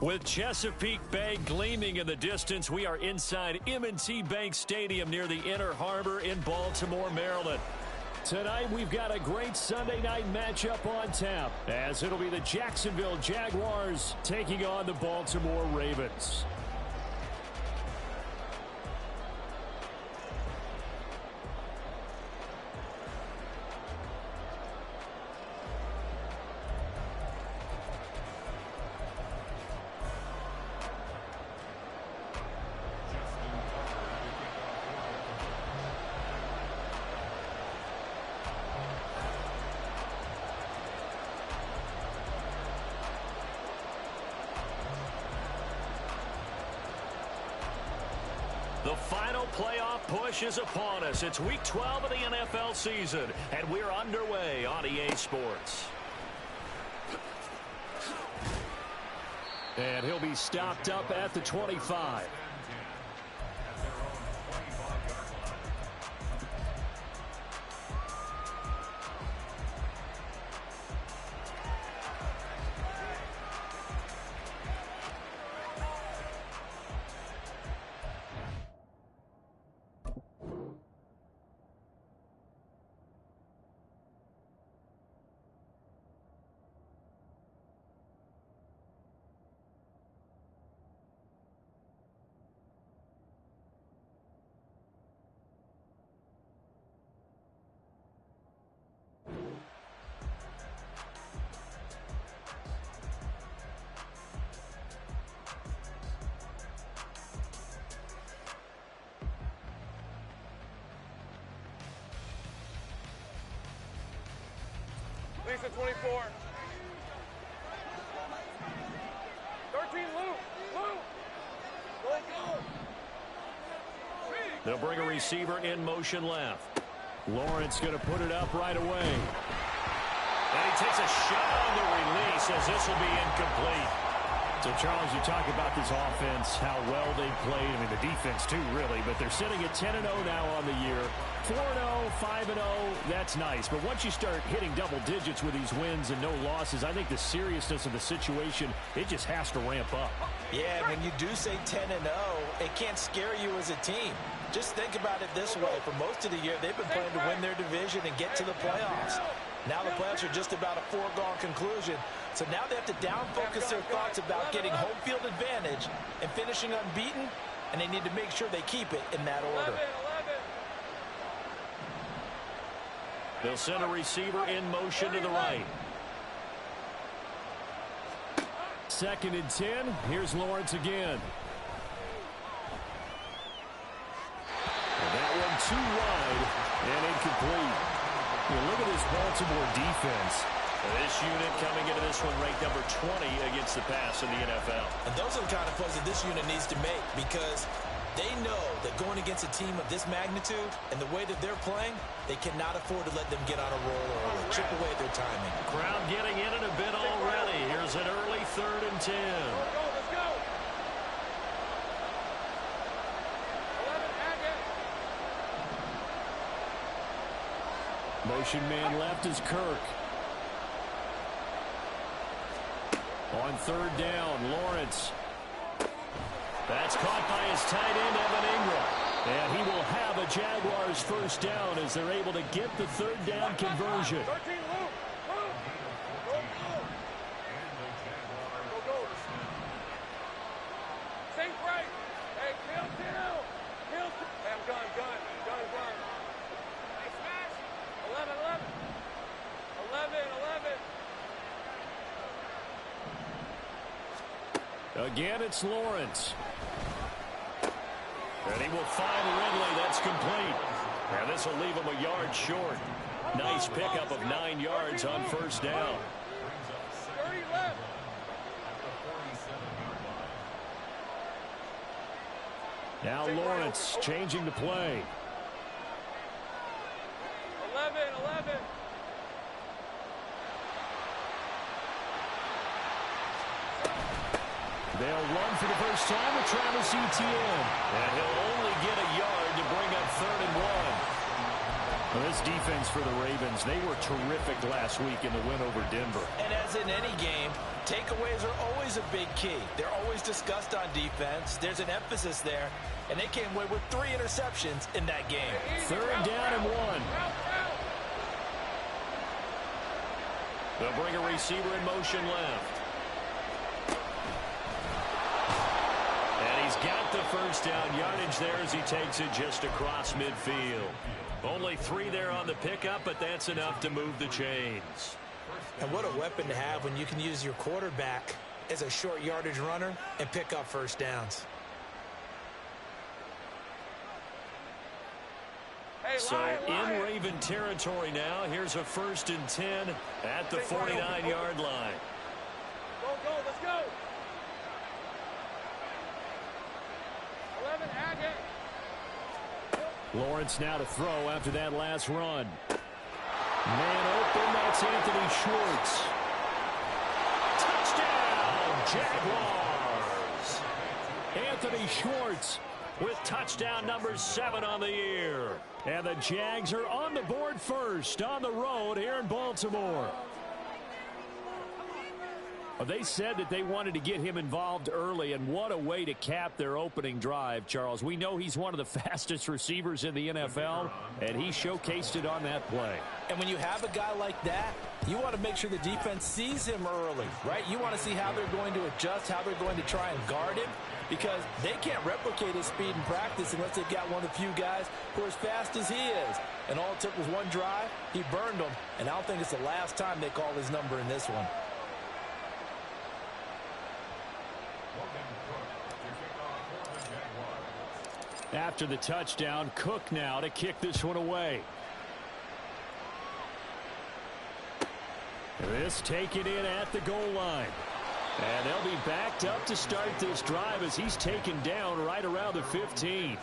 With Chesapeake Bay gleaming in the distance, we are inside M&T Bank Stadium near the Inner Harbor in Baltimore, Maryland. Tonight, we've got a great Sunday night matchup on tap, as it'll be the Jacksonville Jaguars taking on the Baltimore Ravens. The final playoff push is upon us. It's Week 12 of the NFL season, and we're underway on EA Sports. And he'll be stopped up at the 25. Lisa, 24. 13, Luke. They'll bring a receiver in motion left. Lawrence going to put it up right away. And he takes a shot on the release as this will be incomplete. So, Charles, you talk about this offense, how well they've played. I mean, the defense, too, really. But they're sitting at 10-0 now on the year. 4-0, 5-0, that's nice. But once you start hitting double digits with these wins and no losses, I think the seriousness of the situation, it just has to ramp up. Yeah, when you do say 10-0, it can't scare you as a team. Just think about it this way. For most of the year, they've been playing to win their division and get to the playoffs. Now the playoffs are just about a foregone conclusion. So now they have to down-focus their thoughts about getting home field advantage and finishing unbeaten, and they need to make sure they keep it in that order. They'll send a receiver in motion to the right. 2nd and 10. Here's Lawrence again. And that one too wide and incomplete. Look at this Baltimore defense. This unit coming into this one ranked number 20 against the pass in the NFL. And those are the kind of plays that this unit needs to make, because they know that going against a team of this magnitude and the way that they're playing, they cannot afford to let them get on a roll or chip away at their timing. Crowd getting in it a bit already. Here's an early 3rd and 10. Let's go. Motion man left is Kirk. On 3rd down, Lawrence. That's caught by his tight end, Evan Ingram. And he will have a Jaguars 1st down as they're able to get the 3rd down conversion. 13, Luke. Go. Same break. Hey, Hill 2. Hey, I'm gun. Nice smash. 11. 11. Again, it's Lawrence. And he will find Ridley. That's complete. And this will leave him a yard short. Nice pickup of 9 yards on 1st down. 30 left. Now Lawrence changing the play. 11. They'll run for the first time with Travis Etienne. And he'll only get a yard to bring up 3rd and 1. Well, this defense for the Ravens, they were terrific last week in the win over Denver. And as in any game, takeaways are always a big key. They're always discussed on defense. There's an emphasis there, and they came away with 3 interceptions in that game. 3rd down and 1. They'll bring a receiver in motion left. And he's got the first down yardage there as he takes it just across midfield. Only 3 there on the pickup, but that's enough to move the chains. And what a weapon to have when you can use your quarterback as a short yardage runner and pick up first downs. So in Raven territory now, here's a 1st and 10 at the 49-yard line. Go, let's go. 11, Agate. Lawrence now to throw after that last run. Man open, that's Anthony Schwartz. Touchdown, Jaguars! Anthony Schwartz with touchdown number 7 on the year. And the Jags are on the board first on the road here in Baltimore. They said that they wanted to get him involved early, and what a way to cap their opening drive, Charles. We know he's one of the fastest receivers in the NFL, and he showcased it on that play. And when you have a guy like that, you want to make sure the defense sees him early, right? You want to see how they're going to adjust, how they're going to try and guard him, because they can't replicate his speed in practice unless they've got one of the few guys who are as fast as he is. And all it took was one drive. He burned them, and I don't think it's the last time they call his number in this one. After the touchdown, Cook now to kick this one away. This taken in at the goal line. And they'll be backed up to start this drive as he's taken down right around the 15.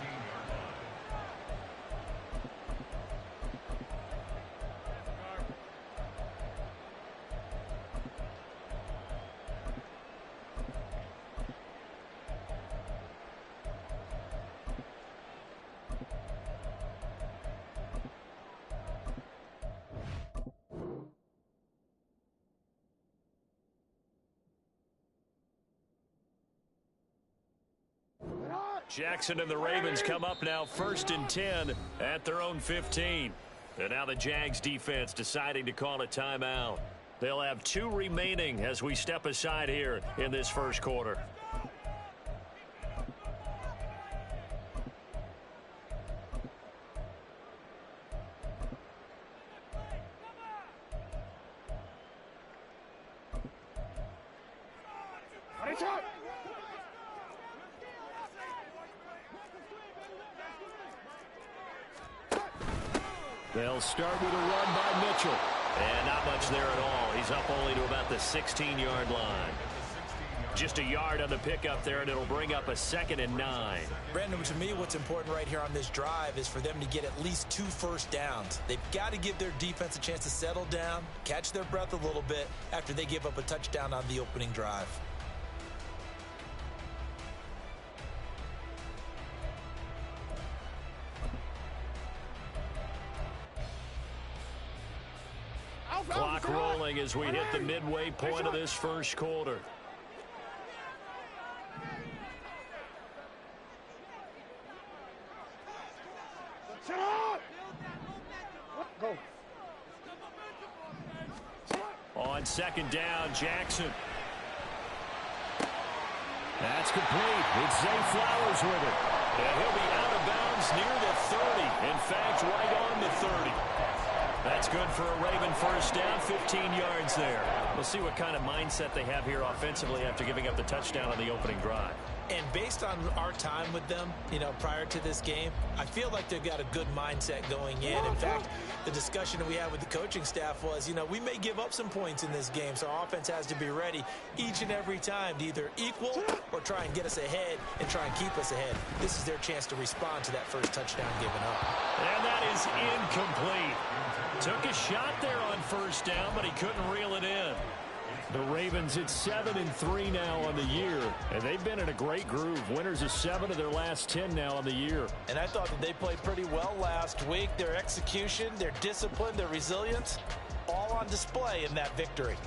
Jackson and the Ravens come up now 1st and 10 at their own 15. And now the Jags defense deciding to call a timeout. They'll have 2 remaining as we step aside here in this first quarter. They'll start with a run by Mitchell. And not much there at all. He's up only to about the 16-yard line. Just a yard on the pickup there, and it'll bring up a 2nd and 9. Brandon, to me, what's important right here on this drive is for them to get at least 2 first downs. They've got to give their defense a chance to settle down, catch their breath a little bit after they give up a touchdown on the opening drive. Clock rolling as we hit the midway point of this first quarter. On 2nd down, Jackson. That's complete. It's Zay Flowers with it. And he'll be out of bounds near the 30. In fact, right on the 30. That's good for a Raven first down, 15 yards there. We'll see what kind of mindset they have here offensively after giving up the touchdown on the opening drive. And based on our time with them, prior to this game, I feel like they've got a good mindset going in. In fact, the discussion that we had with the coaching staff was, we may give up some points in this game, so our offense has to be ready each and every time to either equal or try and get us ahead and try and keep us ahead. This is their chance to respond to that first touchdown given up. And that is incomplete. Took a shot there on first down, but he couldn't reel it in. The Ravens at 7-3 now on the year, and they've been in a great groove. Winners of 7 of their last 10 now on the year. And I thought that they played pretty well last week. Their execution, their discipline, their resilience, all on display in that victory.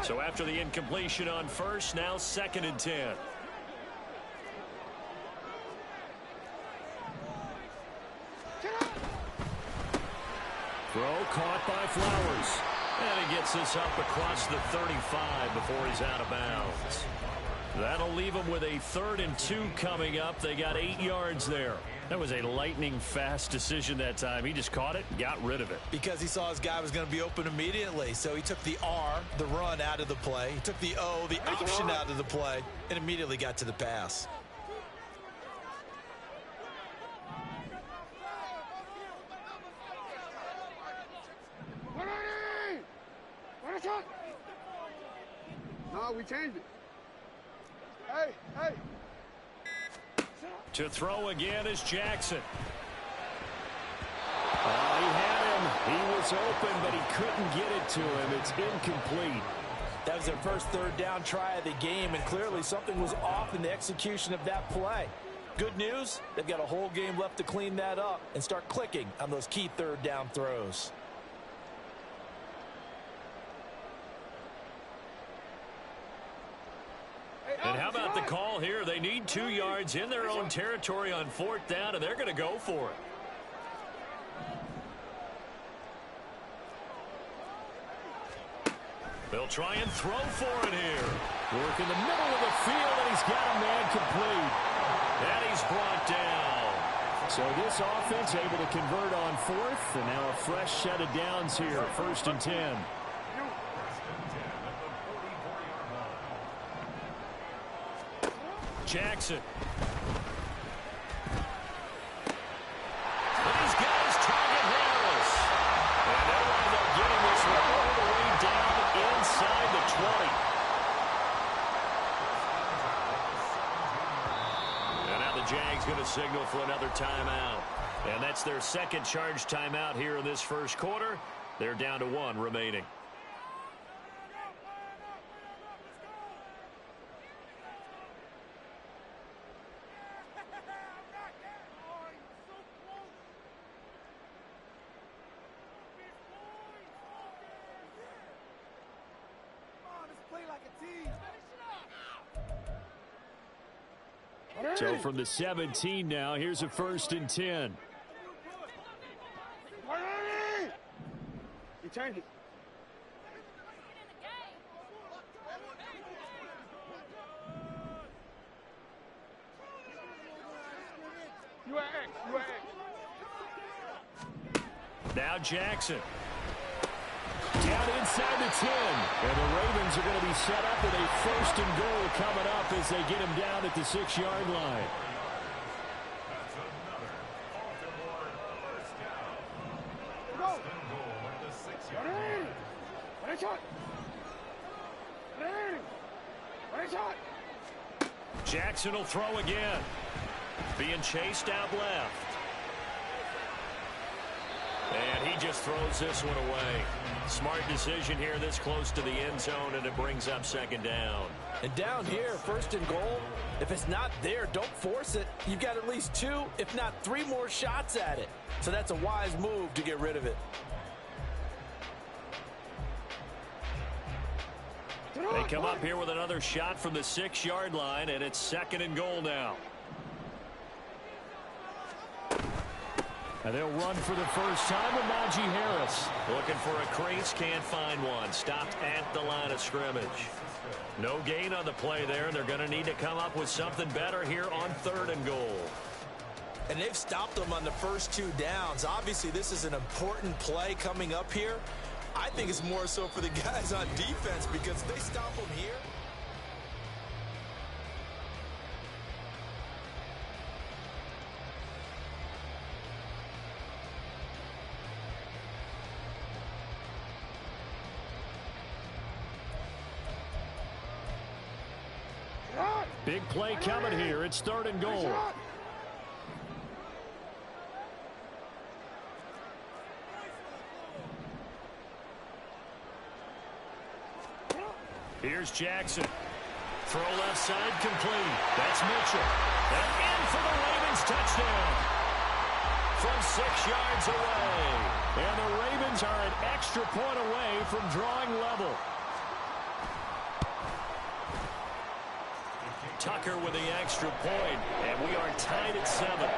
So after the incompletion on first, now 2nd and 10. Throw caught by Flowers. And he gets this up across the 35 before he's out of bounds. That'll leave him with a 3rd and 2 coming up. They got 8 yards there. That was a lightning-fast decision that time. He just caught it and got rid of it. Because he saw his guy was going to be open immediately. So he took the R, the run, out of the play. He took the O, the option, out of the play, and immediately got to the pass. No, we changed it. Hey, hey. To throw again is Jackson. He had him. He was open, but he couldn't get it to him. It's incomplete. That was their first 3rd down try of the game, and clearly something was off in the execution of that play. Good news, they've got a whole game left to clean that up and start clicking on those key 3rd down throws. And how about the call here? They need 2 yards in their own territory on 4th down, and they're going to go for it. They'll try and throw for it here. Work in the middle of the field, and he's got a man complete. And he's brought down. So this offense able to convert on 4th, and now a fresh set of downs here, 1st and 10. Jackson. And he's got his target, Harris. And they'll wind up getting this one all the way down inside the 20. And now the Jags going to signal for another timeout. And that's their 2nd charge timeout here in this 1st quarter. They're down to 1 remaining. So from the 17 now, here's a 1st and 10. You changed it. You are X. You are X. Now Jackson. Down inside the 10. And the Ravens are going to be set up with a 1st and goal coming up as they get him down at the 6-yard line. Jackson will throw again. Being chased out left. And he just throws this one away. Smart decision here this close to the end zone, and it brings up 2nd down. And down here, 1st and goal, if it's not there, don't force it. You've got at least 2, if not 3 more shots at it. So that's a wise move to get rid of it. They come up here with another shot from the 6-yard line, and it's 2nd and goal now. And they'll run for the first time with Najee Harris. Looking for a crease, can't find one. Stopped at the line of scrimmage. No gain on the play there, and they're going to need to come up with something better here on 3rd and goal. And they've stopped them on the first 2 downs. Obviously, this is an important play coming up here. I think it's more so for the guys on defense, because if they stop them here. Big play coming here. It's 3rd and goal. Here's Jackson. Throw left side complete. That's Mitchell. And in for the Ravens touchdown. From 6 yards away. And the Ravens are an extra point away from drawing level. Tucker with the extra point, and we are tied at 7.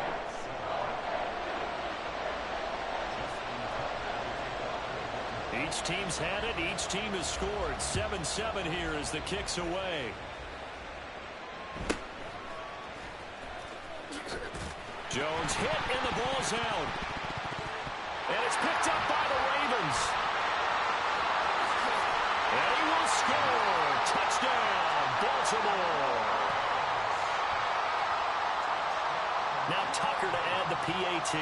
Each team's had it. Each team has scored. 7-7 here as the kick's away. Jones hit, and the ball's out. And it's picked up by the Ravens. And he will score. Touchdown, Baltimore. Now Tucker to add the PAT.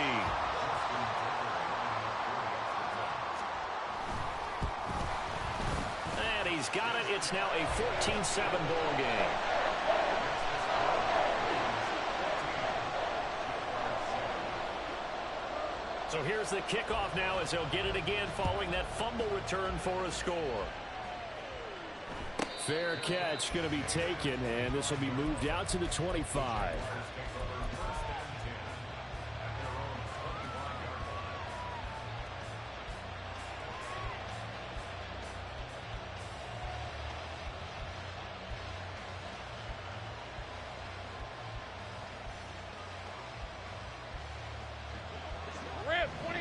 And he's got it. It's now a 14-7 ball game. So here's the kickoff now as they'll get it again following that fumble return for a score. Fair catch going to be taken, and this will be moved out to the 25.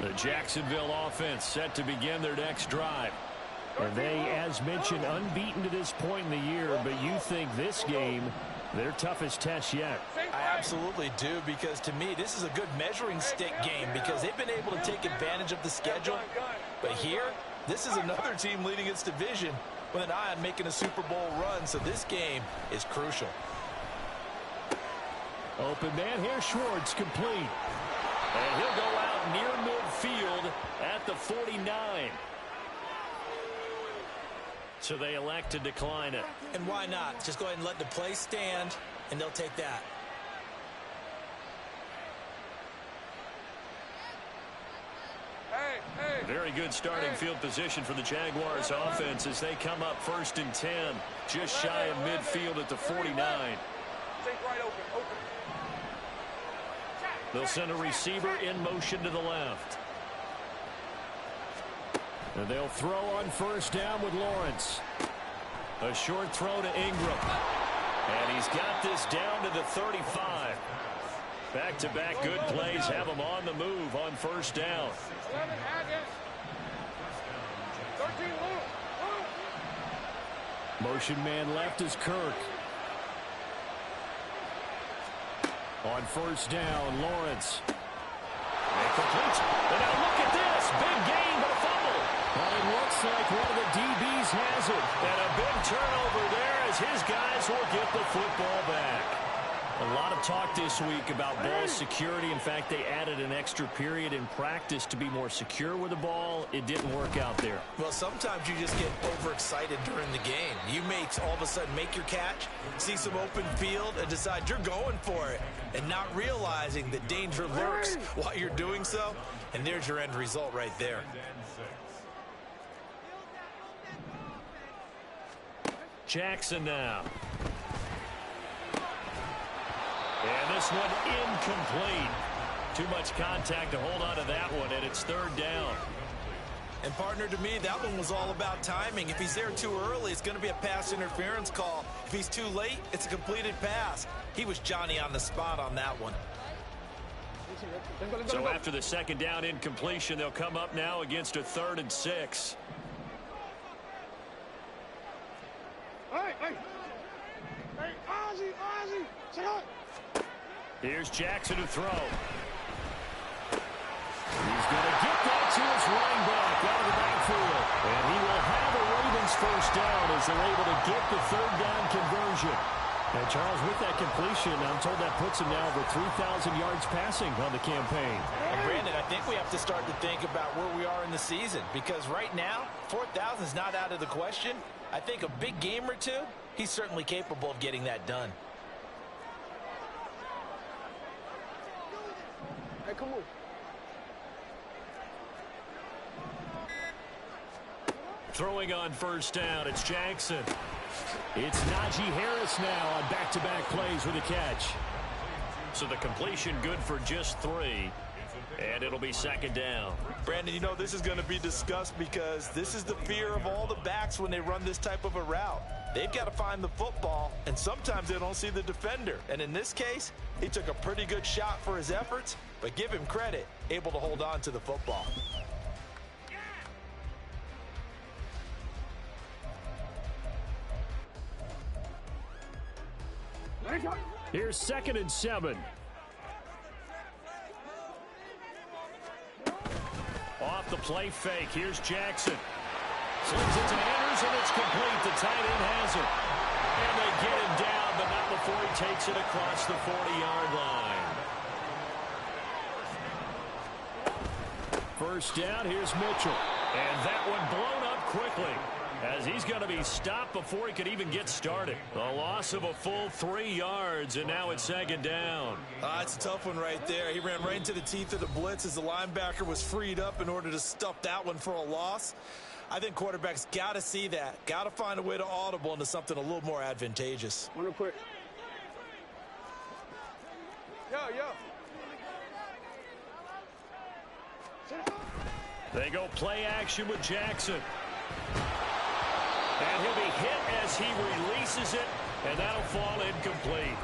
The Jacksonville offense set to begin their next drive. And they, as mentioned, unbeaten to this point in the year, but you think this game, their toughest test yet. I absolutely do, because to me, this is a good measuring stick game because they've been able to take advantage of the schedule. But here, this is another team leading its division with an eye on making a Super Bowl run, so this game is crucial. Open man here, Schwartz, complete. And he'll go out near midfield at the 49. So they elect to decline it. And why not? Just go ahead and let the play stand, and they'll take that. Very good starting field position for the Jaguars offense as they come up 1st and 10, just shy of midfield at the 49. They'll send a receiver in motion to the left. And they'll throw on 1st down with Lawrence. A short throw to Ingram. And he's got this down to the 35. Back-to-back good plays have him on the move on 1st down. 11, Haggett. 13, Luke. Motion man left is Kirk. On 1st down, Lawrence. And complete. And now look at this. Big gain, but a fumble. But it looks like one of the DBs has it. And a big turnover there as his guys will get the football back. A lot of talk this week about ball security. In fact, they added an extra period in practice to be more secure with the ball. It didn't work out there. Well, sometimes you just get overexcited during the game. You may all of a sudden make your catch, see some open field, and decide you're going for it, and not realizing the danger lurks while you're doing so. And there's your end result right there. Jackson now. And this one incomplete. Too much contact to hold on to that one, and it's 3rd down. And partner, to me, that one was all about timing. If he's there too early, it's going to be a pass interference call. If he's too late, it's a completed pass. He was Johnny on the spot on that one. So after the 2nd down incompletion, they'll come up now against a 3rd and 6. Hey, Ozzie, sit up. Here's Jackson to throw. He's going to get that to his running back out of the backfield. And he will have a Ravens 1st down as they're able to get the 3rd down conversion. And Charles, with that completion, I'm told that puts him now over 3,000 yards passing on the campaign. And Brandon, I think we have to start to think about where we are in the season, because right now, 4,000 is not out of the question. I think a big game or two, he's certainly capable of getting that done. come on. Throwing on first down, it's Jackson. It's Najee Harris now on back-to-back plays with a catch. So the completion good for just 3. And it'll be second down. Brandon, you know, this is going to be discussed because this is the fear of all the backs when they run this type of a route. They've got to find the football, and sometimes they don't see the defender. And in this case, he took a pretty good shot for his efforts, but give him credit, able to hold on to the football. Here's 2nd and 7. Off the play fake. Here's Jackson. Slings it to Andrews, and it's complete. The tight end has it. And they get him down, but not before he takes it across the 40-yard line. First down, here's Mitchell. And that one blown up quickly, as he's going to be stopped before he could even get started. A loss of a full 3 yards, and now it's second down. It's a tough one right there. He ran right into the teeth of the blitz as the linebacker was freed up in order to stuff that one for a loss. I think quarterbacks got to see that. Got to find a way to audible into something a little more advantageous. Real quick. Yo. They go play action with Jackson. And he'll be hit as he releases it, and that'll fall incomplete.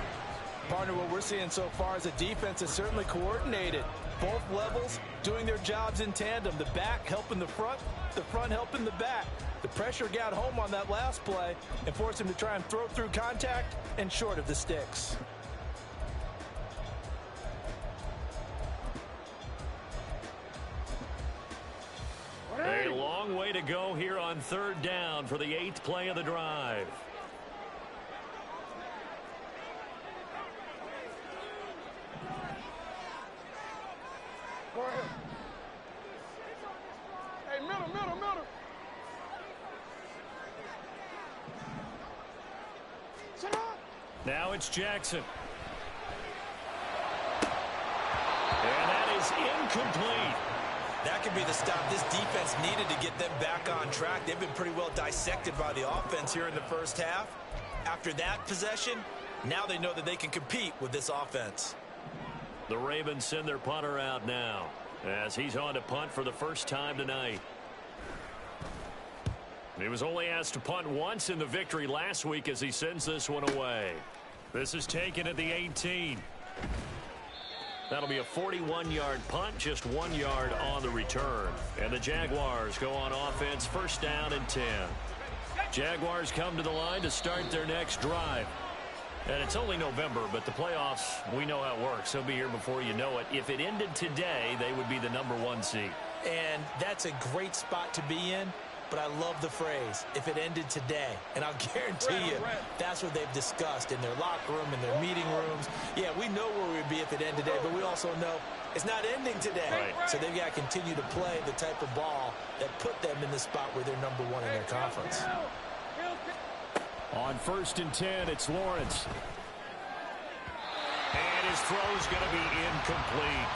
Partner, what we're seeing so far is the defense is certainly coordinated. Both levels doing their jobs in tandem. The back helping the front helping the back. The pressure got home on that last play and forced him to try and throw through contact and short of the sticks. A long way to go here on 3rd down for the 8th play of the drive. Go ahead. Hey, middle. Sit up. Now it's Jackson. And that is incomplete. That could be the stop this defense needed to get them back on track. They've been pretty well dissected by the offense here in the first half. After that possession, now they know that they can compete with this offense. The Ravens send their punter out now, as he's on to punt for the first time tonight. He was only asked to punt once in the victory last week as he sends this one away. This is taken at the 18. That'll be a 41-yard punt, just 1 yard on the return. And the Jaguars go on offense, first down and 10. Jaguars come to the line to start their next drive. And it's only November, but the playoffs, we know how it works. They'll be here before you know it. If it ended today, they would be the #1 seed. And that's a great spot to be in. But I love the phrase, if it ended today. And I'll guarantee you, that's what they've discussed in their locker room, in their meeting rooms. Yeah, we know where we'd be if it ended today, but we also know it's not ending today. Right. So they've got to continue to play the type of ball that put them in the spot where they're #1 in their conference. On 1st and 10, it's Lawrence. And his throw's going to be incomplete.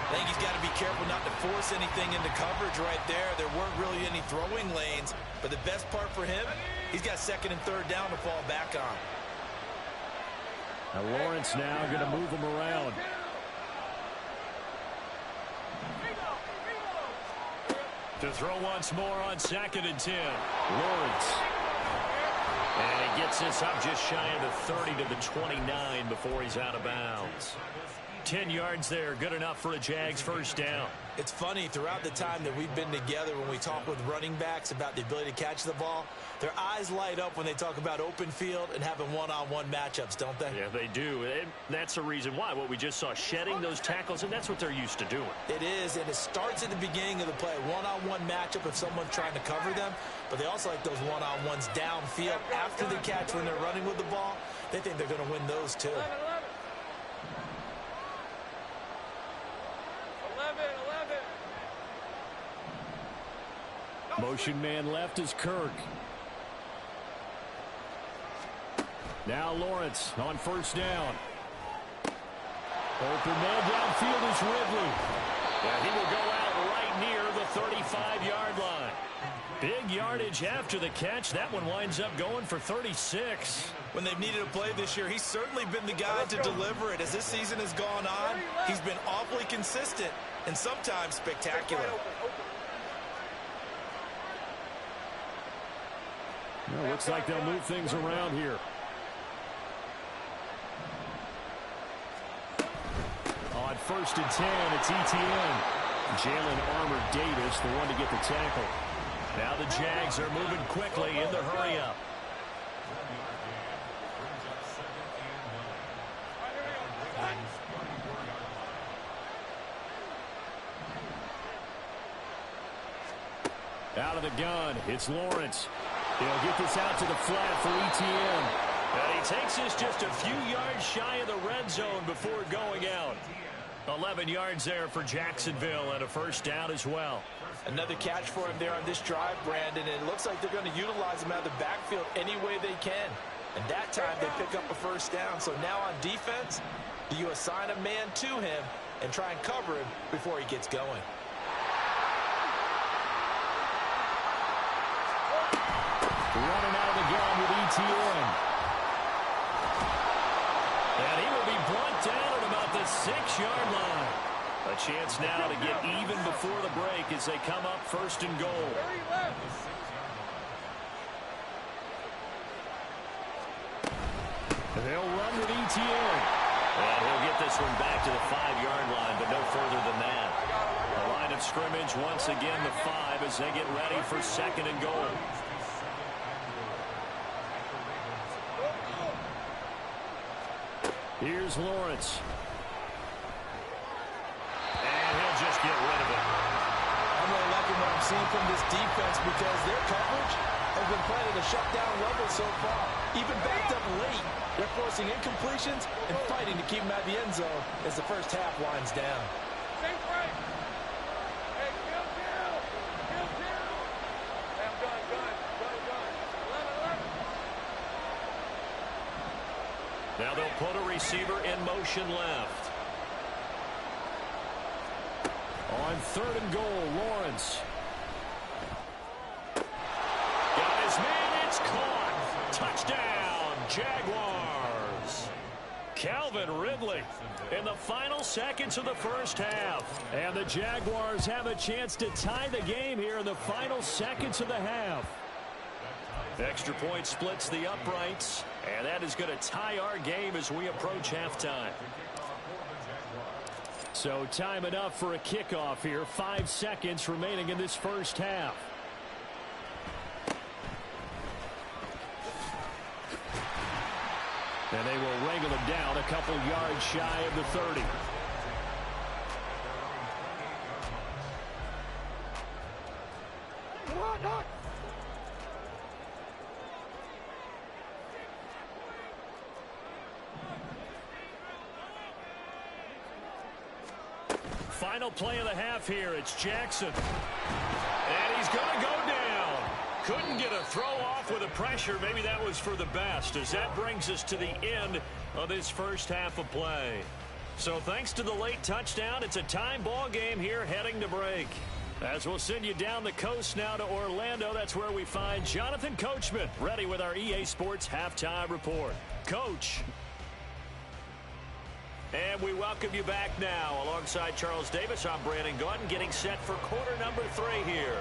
I think he's got to be careful not to force anything into coverage right there. There weren't really any throwing lanes, but the best part for him, he's got 2nd and 3rd down to fall back on. Now Lawrence now going to move him around. To throw once more on 2nd and 10. Lawrence. And he gets this up just shy of the 30 to the 29 before he's out of bounds. 10 yards there, good enough for a Jags first down. It's funny, throughout the time that we've been together, when we talk with running backs about the ability to catch the ball, their eyes light up when they talk about open field and having one-on-one matchups, don't they? Yeah, they do. And that's the reason why. What we just saw, shedding those tackles, and that's what they're used to doing. It is, and it starts at the beginning of the play. One-on-one matchup if someone's trying to cover them, but they also like those one-on-ones downfield after the catch when they're running with the ball. They think they're going to win those too. 11. Motion man left is Kirk. Now Lawrence on first down. Open man downfield is Ridley. And he will go out right near the 35-yard line. Big yardage after the catch. That one winds up going for 36. When they've needed a play this year, he's certainly been the guy to deliver it. As this season has gone on, he's been awfully consistent and sometimes spectacular. Well, looks like they'll move things around here. On 1st and 10, it's ETN. Jalen Armour Davis, the one to get the tackle. Now the Jags are moving quickly in the hurry-up. Out of the gun, it's Lawrence. He'll get this out to the flat for ETN. And he takes this just a few yards shy of the red zone before going out. 11 yards there for Jacksonville and a first down as well. Another catch for him there on this drive, Brandon. And it looks like they're going to utilize him out of the backfield any way they can. And that time they pick up a first down. So now on defense, do you assign a man to him and try and cover him before he gets going? Running out of the gun with ETN. And he will be brought down at about the 6-yard line. A chance now to get even before the break as they come up 1st and goal. They'll run with ETN. And he'll get this one back to the 5-yard line, but no further than that. The line of scrimmage once again the 5 as they get ready for 2nd and goal. Here's Lawrence. And he'll just get rid of it. I'm really liking what I'm seeing from this defense because their coverage has been playing at a shutdown level so far. Even backed up late, they're forcing incompletions and fighting to keep them out of the end zone as the first half winds down. Safe break. Hey, kill. Hey, I'm done. 11. Now they'll put a receiver in motion left. On 3rd and goal, Lawrence. Got his man, it's caught. Touchdown, Jaguars. Calvin Ridley in the final seconds of the first half. And the Jaguars have a chance to tie the game here in the final seconds of the half. Extra point splits the uprights, and that is going to tie our game as we approach halftime. So time enough for a kickoff here. 5 seconds remaining in this first half. And they will wrangle him down a couple yards shy of the 30. Final play of the half here. It's Jackson. And he's going to go down. Couldn't get a throw off with the pressure. Maybe that was for the best, as that brings us to the end of this first half of play. So thanks to the late touchdown, it's a time ball game here heading to break. As we'll send you down the coast now to Orlando, that's where we find Jonathan Coachman, ready with our EA Sports Halftime Report. Coach. And we welcome you back now. Alongside Charles Davis, I'm Brandon Gunn, getting set for quarter number 3 here.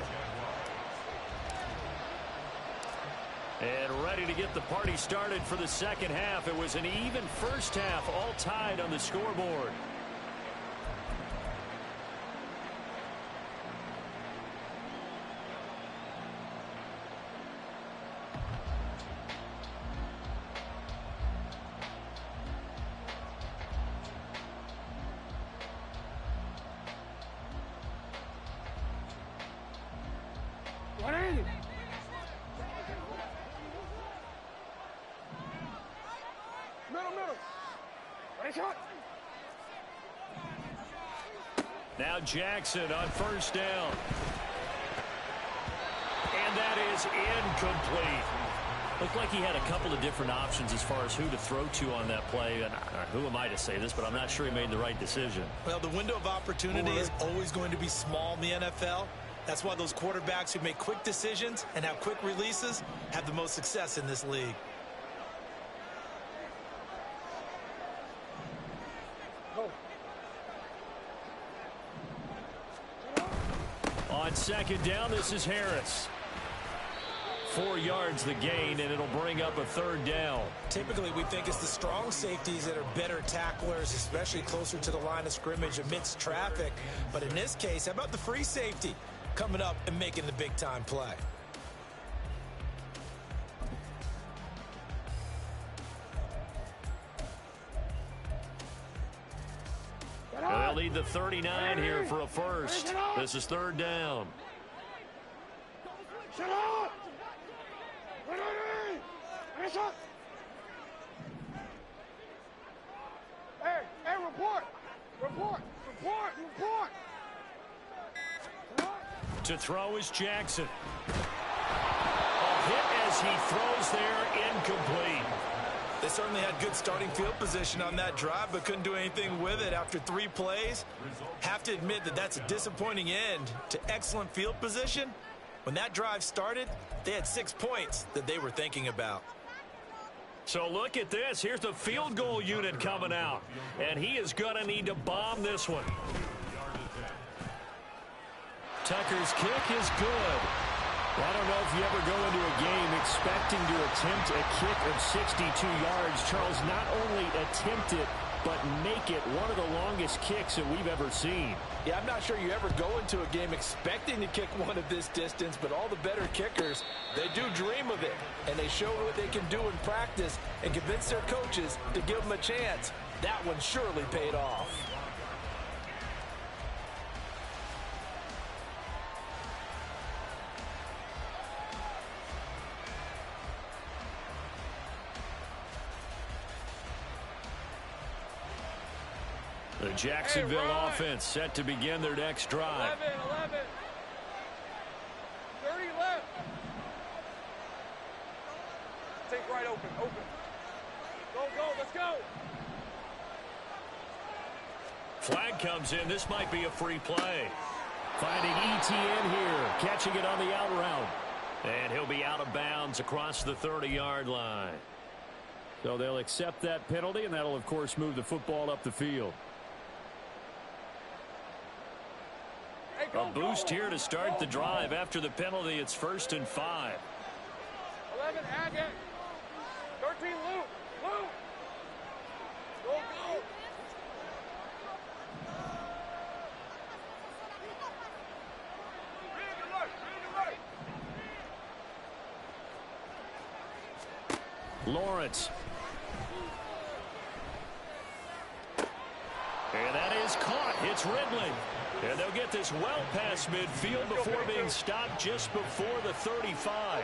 And ready to get the party started for the second half. It was an even first half, all tied on the scoreboard. Now Jackson on first down. And that is incomplete. Looked like he had a couple of different options as far as who to throw to on that play. And who am I to say this, but I'm not sure he made the right decision. Well, the window of opportunity is always going to be small in the NFL. That's why those quarterbacks who make quick decisions and have quick releases have the most success in this league. On second down, this is Harris. 4 yards the gain, and it'll bring up a third down. Typically, we think it's the strong safeties that are better tacklers, especially closer to the line of scrimmage amidst traffic. But in this case, how about the free safety coming up and making the big-time play? They'll need the 39 here for a first. This is third down. Shut up! Hey, report! To throw is Jackson. A hit as he throws there, incomplete. They certainly had good starting field position on that drive, but couldn't do anything with it after 3 plays. Have to admit that that's a disappointing end to excellent field position. When that drive started, they had 6 points that they were thinking about. So look at this. Here's the field goal unit coming out. And he is going to need to bomb this one. Tucker's kick is good. I don't know if you ever go into a game expecting to attempt a kick of 62 yards. Charles, not only attempt it, but make it one of the longest kicks that we've ever seen. Yeah, I'm not sure you ever go into a game expecting to kick one of this distance, but all the better kickers, they do dream of it, and they show what they can do in practice and convince their coaches to give them a chance. That one surely paid off. The Jacksonville offense set to begin their next drive. 11. 30 left. Take right open. Go, let's go. Flag comes in. This might be a free play. Finding ETN here, catching it on the out route. And he'll be out of bounds across the 30-yard line. So they'll accept that penalty, and that'll, of course, move the football up the field. A boost here to start the drive. After the penalty, it's 1st and 5. 11, Agate. 13, Luke. Go. Lawrence. And that is caught. It's Ridley. And they'll get this well past midfield before being stopped just before the 35.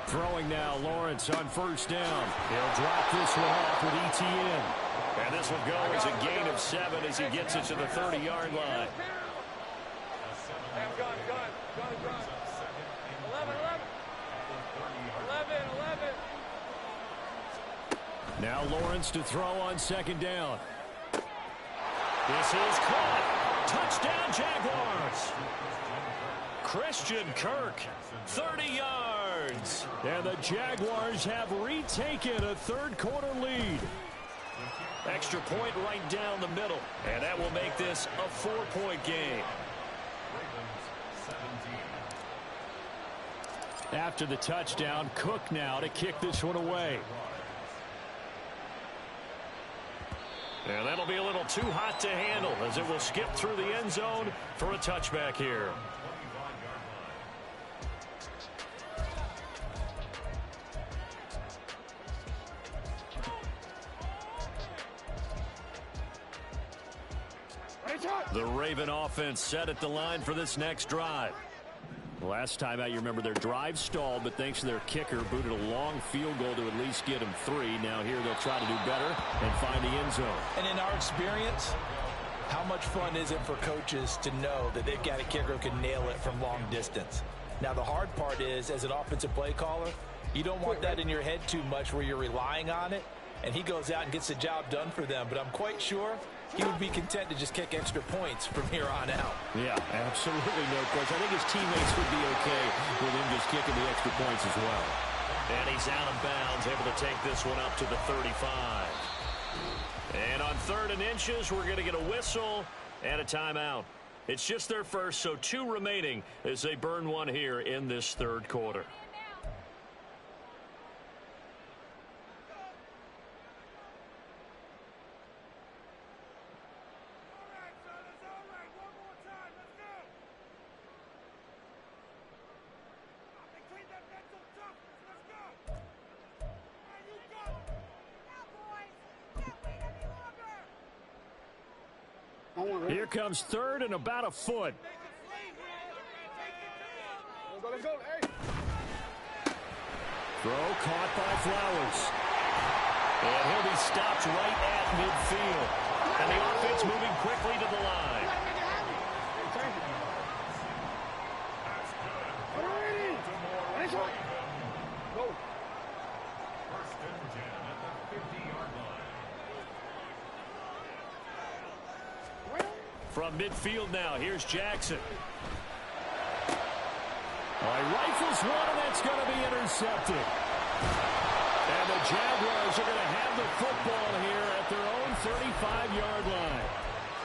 Throwing now, Lawrence on 1st down. He'll drop this one off with ETN. And this will go as a gain of 7 as he gets it to the 30-yard line. Gun. 11. Now Lawrence to throw on 2nd down. This is caught. Touchdown, Jaguars. Christian Kirk, 30 yards. And the Jaguars have retaken a 3rd-quarter lead. Extra point right down the middle. And that will make this a 4-point game. After the touchdown, Cook now to kick this one away. And that'll be a little too hot to handle as it will skip through the end zone for a touchback here. The Raven offense set at the line for this next drive. Last time out, you remember their drive stalled, but thanks to their kicker, booted a long field goal to at least get them 3. Now here they'll try to do better and find the end zone. And in our experience, how much fun is it for coaches to know that they've got a kicker who can nail it from long distance? Now, the hard part is, as an offensive play caller, you don't want that in your head too much where you're relying on it, and he goes out and gets the job done for them. But I'm quite sure he would be content to just kick extra points from here on out. Yeah, absolutely no question. I think his teammates would be okay with him just kicking the extra points as well. And he's out of bounds, able to take this one up to the 35. And on 3rd and inches, we're going to get a whistle and a timeout. It's just their first, so 2 remaining as they burn one here in this 3rd quarter. Here comes 3rd and about a foot. Let's go. Hey. Throw caught by Flowers. And he'll be stopped right at midfield. And the offense moving quickly to the line. From midfield now, here's Jackson. He rifles one, and that's going to be intercepted. And the Jaguars are going to have the football here at their own 35-yard line.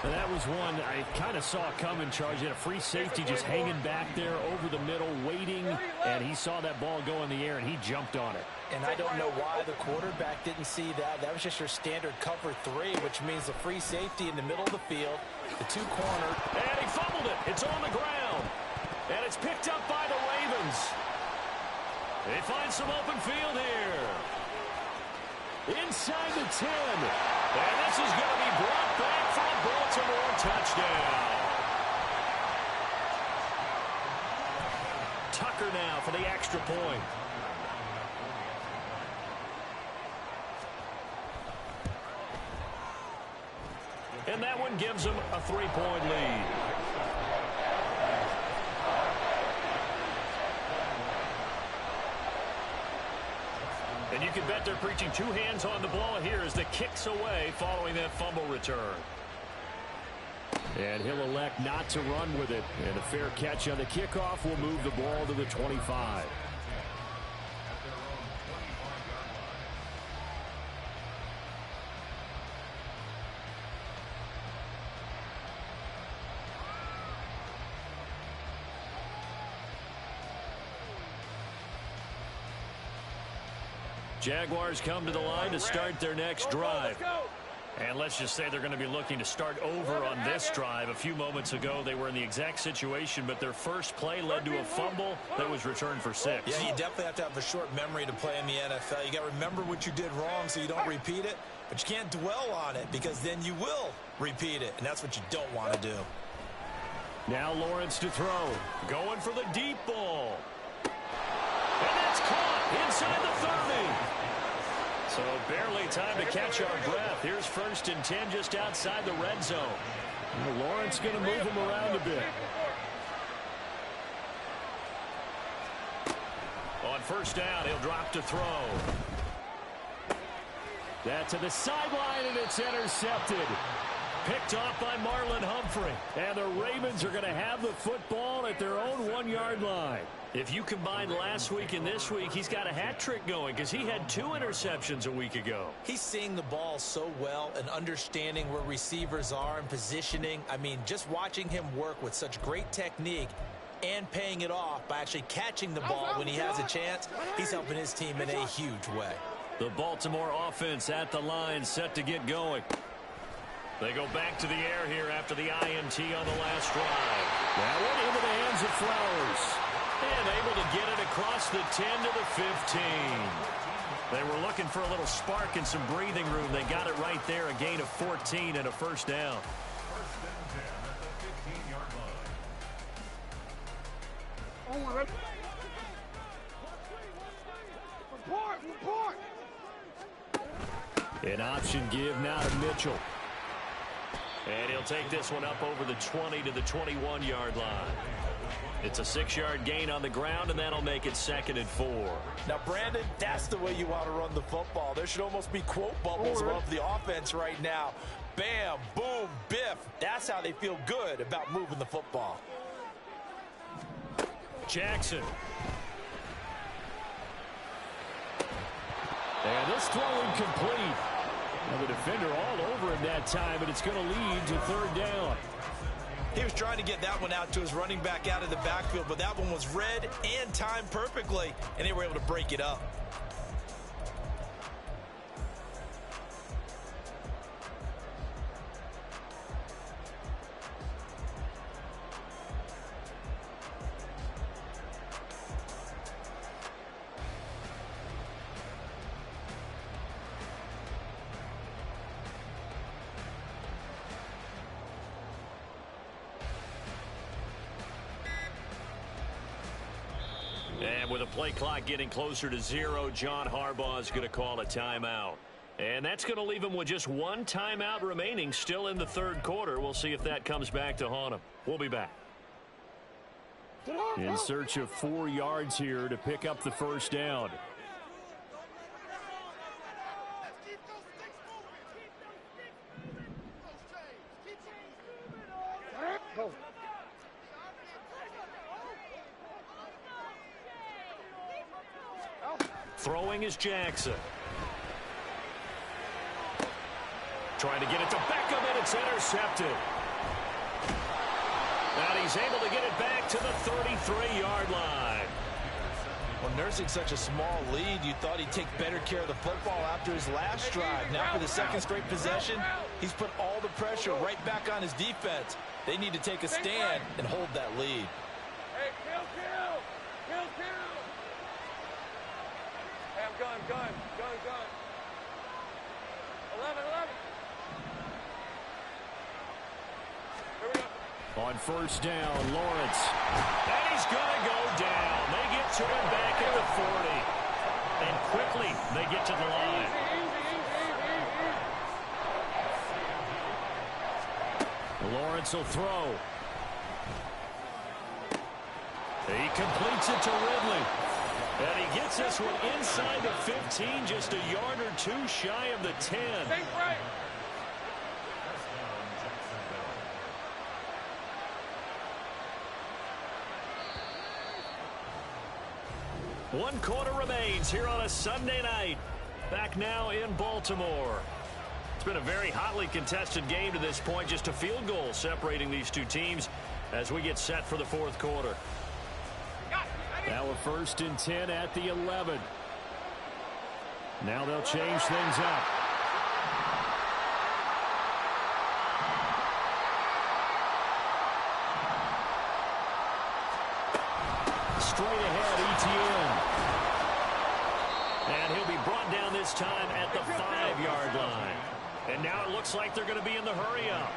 And that was one I kind of saw coming, Charles. You had a free safety just hanging back there over the middle, waiting, and he saw that ball go in the air, and he jumped on it. And I don't know why the quarterback didn't see that. That was just your standard cover 3, which means the free safety in the middle of the field, the 2 corners. And he fumbled it. It's on the ground. And it's picked up by the Ravens. They find some open field here. Inside the 10. And this is going to be brought back for a Baltimore touchdown. Tucker now for the extra point. And that one gives them a 3-point lead. And you can bet they're preaching 2 hands on the ball here as the kick's away following that fumble return. And he'll elect not to run with it. And a fair catch on the kickoff will move the ball to the 25. Jaguars come to the line to start their next drive. And let's just say they're going to be looking to start over on this drive. A few moments ago, they were in the exact situation, but their first play led to a fumble that was returned for 6. Yeah, you definitely have to have a short memory to play in the NFL. You got to remember what you did wrong so you don't repeat it, but you can't dwell on it because then you will repeat it, and that's what you don't want to do. Now Lawrence to throw. Going for the deep ball. And that's caught inside the 30. So barely time to catch our breath. Here's 1st and 10 just outside the red zone. Well, Lawrence going to move him around a bit. On 1st down, he'll drop to throw. That to the sideline, and it's intercepted. Picked off by Marlon Humphrey. And the Ravens are going to have the football at their own 1-yard line. If you combine last week and this week, he's got a hat trick going because he had 2 interceptions a week ago. He's seeing the ball so well and understanding where receivers are and positioning. I mean, just watching him work with such great technique and paying it off by actually catching the ball when he has a chance, he's helping his team in a huge way. The Baltimore offense at the line, set to get going. They go back to the air here after the INT on the last drive. That one into the hands of Flowers. And able to get it across the 10 to the 15. They were looking for a little spark and some breathing room. They got it right there, a gain of 14 and a 1st down. An option give now to Mitchell. And he'll take this one up over the 20 to the 21-yard line. It's a 6-yard gain on the ground, and that'll make it 2nd and 4. Now, Brandon, that's the way you want to run the football. There should almost be quote bubbles above the offense right now. Bam, boom, biff. That's how they feel good about moving the football. Jackson. And this throw incomplete. And the defender all over him that time, and it's going to lead to 3rd down. He was trying to get that one out to his running back out of the backfield, but that one was read and timed perfectly, and they were able to break it up. And with a play clock getting closer to 0, John Harbaugh is going to call a timeout. And that's going to leave him with just 1 timeout remaining still in the 3rd quarter. We'll see if that comes back to haunt him. We'll be back. In search of 4 yards here to pick up the 1st down. Throwing is Jackson. Trying to get it to Beckham, and it's intercepted. And he's able to get it back to the 33-yard line. Well, nursing such a small lead, you thought he'd take better care of the football after his last drive. Now for the 2nd straight possession, he's put all the pressure right back on his defense. They need to take a stand and hold that lead. Hey, kill. Hey, I'm gun. 11. Here we go. On 1st down, Lawrence. And he's going to go down. They get to him back at the 40. And quickly, they get to the line. Lawrence will throw. He completes it to Ridley. And he gets this one inside the 15, just a yard or 2 shy of the 10. Think right. One quarter remains here on a Sunday night. Back now in Baltimore. It's been a very hotly contested game to this point. Just a field goal separating these two teams as we get set for the 4th quarter. Now a 1st and 10 at the 11. Now they'll change things up. Straight ahead, Etienne. And he'll be brought down this time at the 5-yard line. And now it looks like they're going to be in the hurry-up.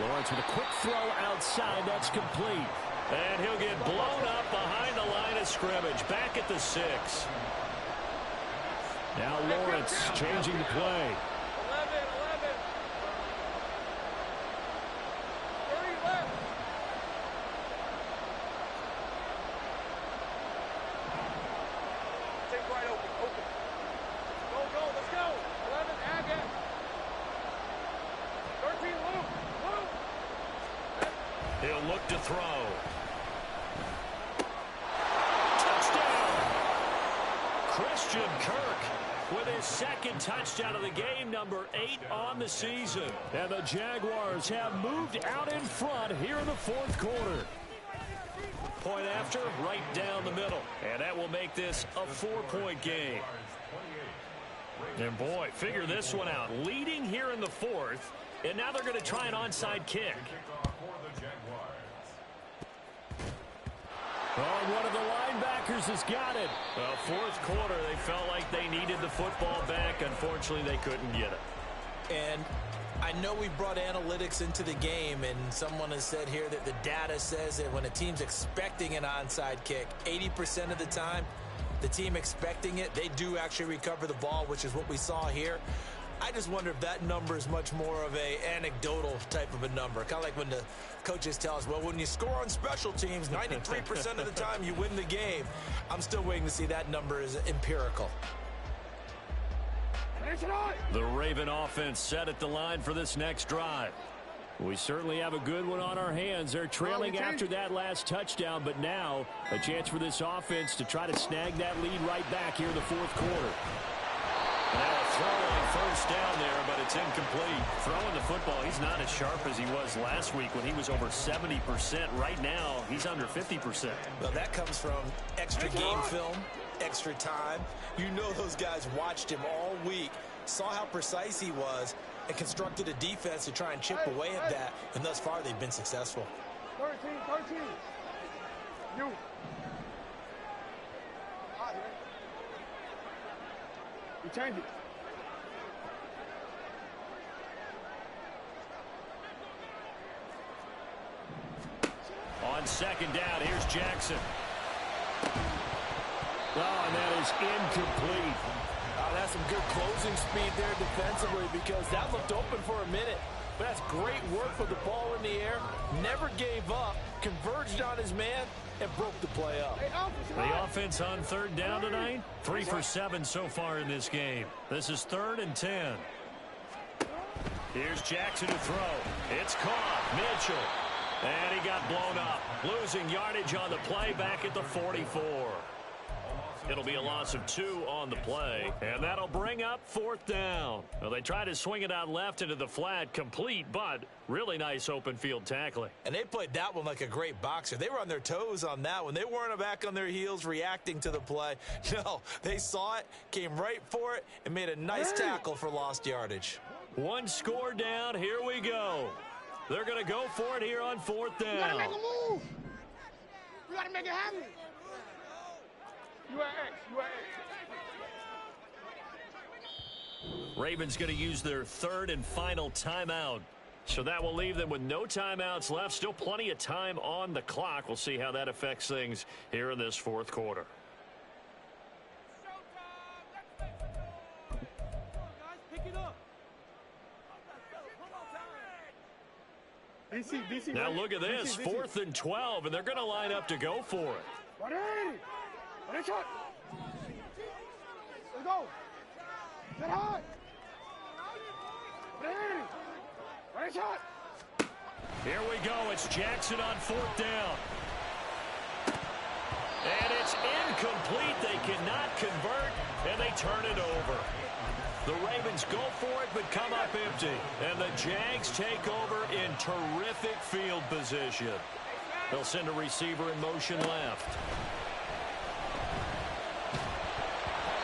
Lawrence with a quick throw outside. That's complete. And he'll get blown up behind the line of scrimmage. Back at the 6. Now Lawrence changing the play. 11. 30 left. Take right open. Go. Let's go. 11, Agate. 13, Luke. He'll look to throw. Touchdown! Christian Kirk with his 2nd touchdown of the game, number 8 on the season. And the Jaguars have moved out in front here in the 4th quarter. Point after, right down the middle. And that will make this a 4-point game. And boy, figure this one out. Leading here in the 4th, and now they're going to try an onside kick. Oh, one of the linebackers has got it. 4th quarter, they felt like they needed the football back. Unfortunately, they couldn't get it. And I know we brought analytics into the game, and someone has said here that the data says that when a team's expecting an onside kick, 80% of the time, the team expecting it, they do actually recover the ball, which is what we saw here. I just wonder if that number is much more of a anecdotal type of a number. Kind of like when the coaches tell us, well, when you score on special teams, 93% of the time you win the game. I'm still waiting to see that number is empirical. The Raven offense set at the line for this next drive. We certainly have a good one on our hands. They're trailing after that last touchdown, but now a chance for this offense to try to snag that lead right back here in the fourth quarter. Now a throw on first down there, but it's incomplete. Throwing the football, he's not as sharp as he was last week when he was over 70%. Right now, he's under 50%. Well, that comes from extra game film, extra time. You know those guys watched him all week, saw how precise he was, and constructed a defense to try and chip away at that. And thus far, they've been successful. 13. You. You change it. On second down, here's Jackson. Oh, and that is incomplete. That's some good closing speed there defensively, because that looked open for a minute. But that's great work with the ball in the air. Never gave up, converged on his man, and broke the play up. The offense on third down tonight, 3 for 7 so far in this game. This is 3rd and 10. Here's Jackson to throw. It's caught. Mitchell. And he got blown up. Losing yardage on the play back at the 44. It'll be a loss of 2 on the play, and that'll bring up 4th down. Well, they try to swing it out left into the flat, complete, but really nice open field tackling. And they played that one like a great boxer. They were on their toes on that one. They weren't back on their heels reacting to the play. No, they saw it, came right for it, and made a nice tackle for lost yardage. 1 score down. Here we go. They're going to go for it here on 4th down. You got to make a move. You got to make it happen. You are X. Ravens going to use their 3rd and final timeout. So that will leave them with no timeouts left. Still plenty of time on the clock. We'll see how that affects things here in this 4th quarter. DC, now look at this, 4th and 12, and they're going to line up to go for it. Let's go. Get high. Ready. Shot. Here we go. It's Jackson on 4th down. And it's incomplete. They cannot convert, and they turn it over. The Ravens go for it, but come up empty. And the Jags take over in terrific field position. They'll send a receiver in motion left.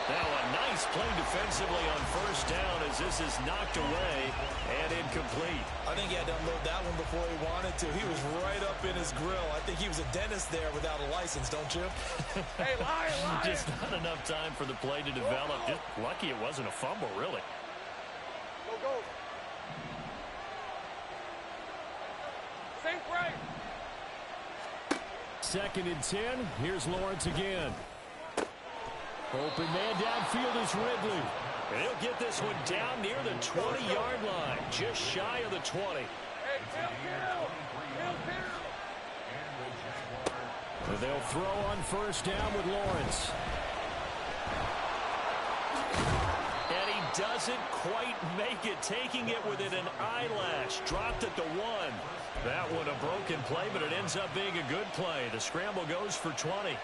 Now a nice play defensively on 1st down as this is knocked away and incomplete. I think he had to unload that one before he wanted to. He was right up in his grill. I think he was a dentist there without a license, don't you? Hey, lion. Just not enough time for the play to develop. Just lucky it wasn't a fumble, really. Go. Same break. 2nd and 10. Here's Lawrence again. Open man downfield is Ridley. And he'll get this one down near the 20-yard line, just shy of the 20. Hey, They'll throw on 1st down with Lawrence. And he doesn't quite make it, taking it within an eyelash. Dropped at the 1. That one a broken play, but it ends up being a good play. The scramble goes for 20.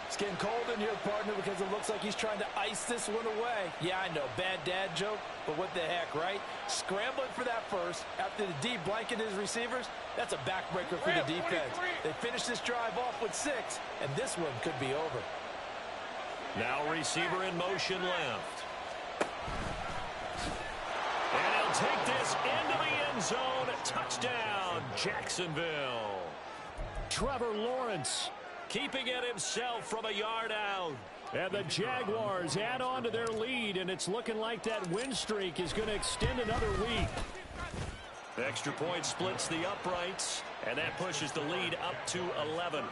It's getting cold in here, partner, because it looks like he's trying to ice this one away. Yeah, I know, bad dad joke, but what the heck, right? Scrambling for that first after the D blanketed his receivers, that's a backbreaker for the defense. They finished this drive off with 6, and this one could be over. Now receiver in motion left. And he'll take this into the end zone. Touchdown, Jacksonville. Trevor Lawrence keeping it himself from a yard out. And the Jaguars add on to their lead, and it's looking like that win streak is going to extend another week. The extra point splits the uprights, and that pushes the lead up to 11.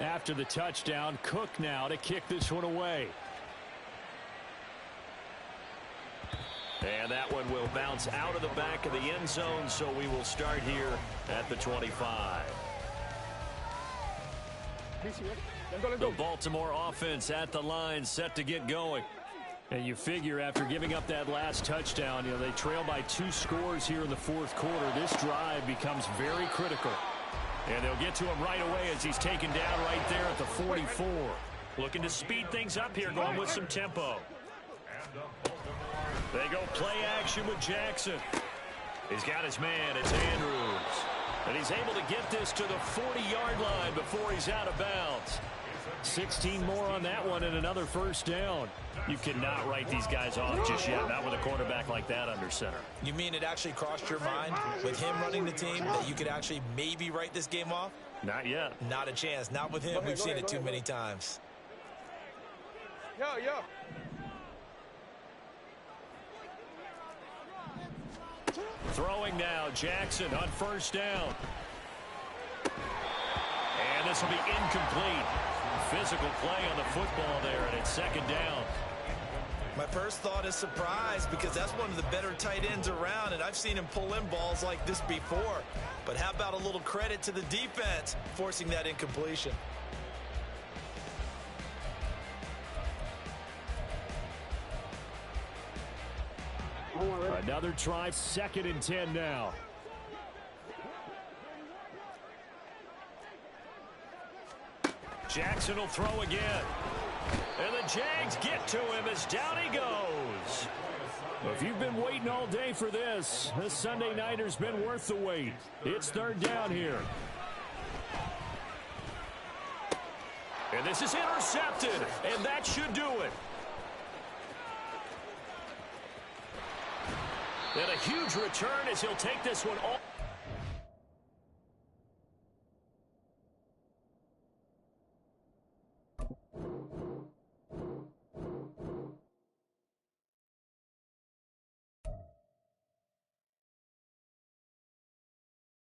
After the touchdown, Cook now to kick this one away. And that one will bounce out of the back of the end zone, so we will start here at the 25. The Baltimore offense at the line, set to get going. And you figure after giving up that last touchdown, they trail by 2 scores here in the fourth quarter. This drive becomes very critical. And they'll get to him right away as he's taken down right there at the 44. Looking to speed things up here, going with some tempo. They go play action with Jackson. He's got his man. It's Andrews. And he's able to get this to the 40-yard line before he's out of bounds. 16 more on that one and another first down. You cannot write these guys off just yet, not with a quarterback like that under center. You mean it actually crossed your mind with him running the team that you could actually maybe write this game off? Not yet. Not a chance. Not with him. We've seen it too many times. Yo. Throwing now, Jackson on first down. And this will be incomplete. Physical play on the football there, and it's second down. My first thought is surprise, because that's one of the better tight ends around, and I've seen him pull in balls like this before. But how about a little credit to the defense forcing that incompletion? Another try, 2nd and 10 now. Jackson will throw again. And the Jags get to him as down he goes. Well, if you've been waiting all day for this Sunday nighter's been worth the wait. It's 3rd down here. And this is intercepted, and that should do it. And a huge return as he'll take this one all.